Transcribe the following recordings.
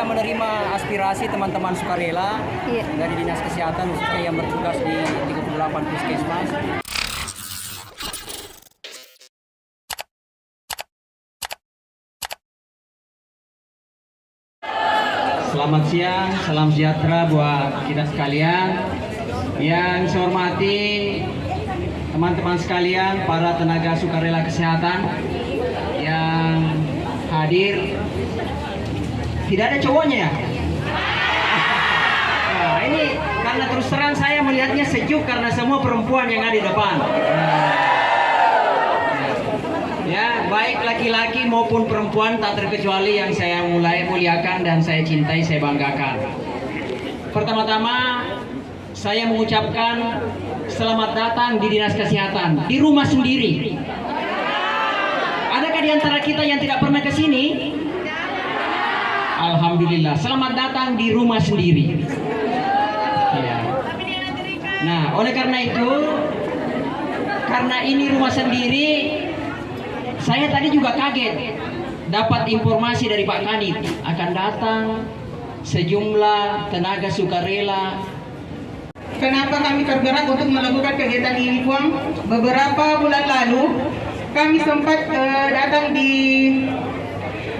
kita menerima aspirasi teman-teman sukarela dari Dinas Kesehatan khususnya yang bertugas di 38 puskesmas. Selamat siang, salam sejahtera buat kita sekalian. Yang saya hormati teman-teman sekalian, para tenaga sukarela kesehatan yang hadir. Tidak ada cowoknya ya? Nah, ini karena terus terang saya melihatnya sejuk karena semua perempuan yang ada di depan. Ya, baik laki-laki maupun perempuan tak terkecuali yang saya mulai muliakan dan saya cintai, saya banggakan. Pertama-tama saya mengucapkan selamat datang di Dinas Kesehatan, di rumah sendiri. Adakah di antara kita yang tidak pernah ke sini? Alhamdulillah, selamat datang di rumah sendiri. Ya. Nah, oleh karena itu, karena ini rumah sendiri, saya tadi juga kaget dapat informasi dari Pak Kanit akan datang sejumlah tenaga sukarela. Kenapa kami tergerak untuk melakukan kegiatan ini, Puang? Beberapa bulan lalu kami sempat datang di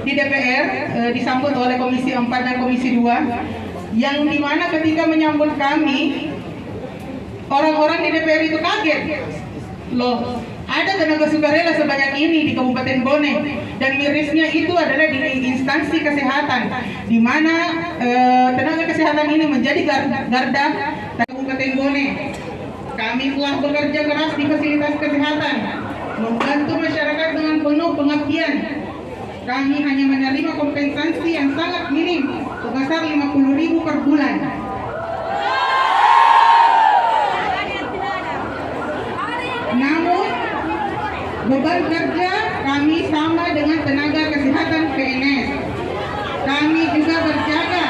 DPR, disambut oleh Komisi 4 dan Komisi 2, yang dimana ketika menyambut kami, orang-orang di DPR itu kaget. Loh, ada tenaga sukarela sebanyak ini di Kabupaten Bone, dan mirisnya itu adalah di instansi kesehatan, di mana tenaga kesehatan ini menjadi garda Kabupaten Bone. Kami telah bekerja keras di fasilitas kesehatan, membantu masyarakat dengan penuh pengabdian. Kami hanya menerima kompensasi yang sangat minim, sebesar 50.000 per bulan. Namun, beban kerja kami sama dengan tenaga kesehatan PNS. Kami juga berjaga.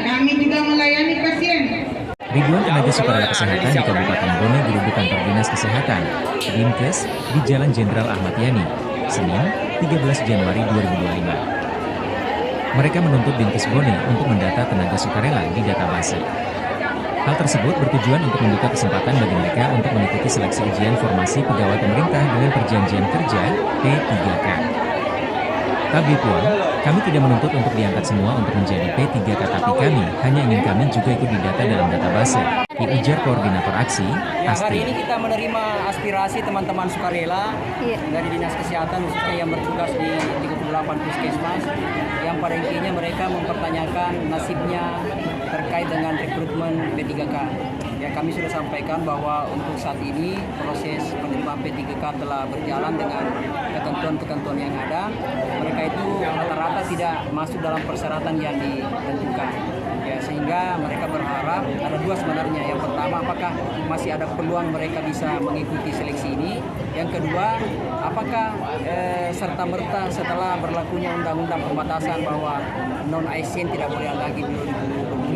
Kami juga melayani pasien. Ribuan tenaga sukarela kesehatan di Kabupaten Bone gerubu kantor Dinas Kesehatan, Dinkes, di Jalan Jenderal Ahmad Yani, Senin, 13 Januari 2025. Mereka menuntut Dinkes Bone untuk mendata tenaga sukarela di database. Hal tersebut bertujuan untuk membuka kesempatan bagi mereka untuk mengikuti seleksi ujian formasi pegawai pemerintah dengan perjanjian kerja P3K. Tapi Puan, kami tidak menuntut untuk diangkat semua untuk menjadi P3K, tapi kami hanya ingin kami juga ikut didata dalam database, diujar Koordinator Aksi, Astri. Hari ini kita menerima aspirasi teman-teman sukarela dari Dinas Kesehatan khususnya yang bertugas di 38 puskesmas, yang pada intinya mereka mempertanyakan nasibnya terkait dengan rekrutmen P3K. Ya, kami sudah sampaikan bahwa untuk saat ini proses penerimaan P3K telah berjalan dengan ketentuan-ketentuan yang ada. Mereka itu rata-rata tidak masuk dalam persyaratan yang ditentukan. Ya, sehingga mereka berharap ada dua sebenarnya. Yang pertama, apakah masih ada peluang mereka bisa mengikuti seleksi ini? Yang kedua, apakah serta-merta setelah berlakunya undang-undang pembatasan bahwa non-ASN tidak boleh lagi di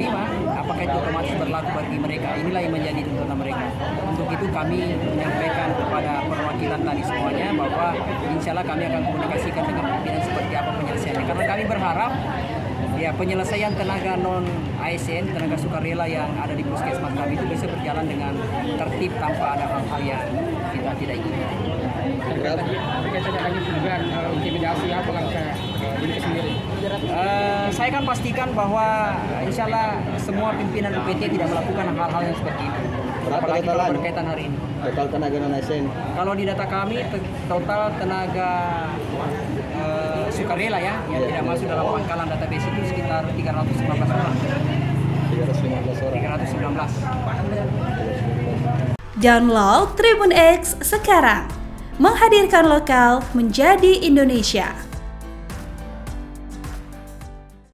2025, apakah itu otomatis berlaku bagi mereka? Inilah yang menjadi tuntutan mereka. Untuk itu kami menyampaikan kepada perwakilan tadi semuanya bahwa insya Allah kami akan komunikasikan dengan pimpinan seperti apa penyelesaiannya. Karena kami berharap ya penyelesaian tenaga non-ASN, tenaga sukarela yang ada di puskesmas kami itu bisa berjalan dengan tertib tanpa ada hal-hal yang kita tidak inginkan. Intimidasi apa langkah Dinkes sendiri? Saya akan pastikan bahwa insya Allah semua pimpinan UPT tidak melakukan hal-hal yang seperti itu. Apalagi kalau berkaitan hari ini. Total tenaga non-ASN. Kalau di data kami total tenaga sukarela ya yang tidak masuk dalam pangkalan database itu sekitar 319 orang. 319. Download Tribun X sekarang. Menghadirkan lokal menjadi Indonesia.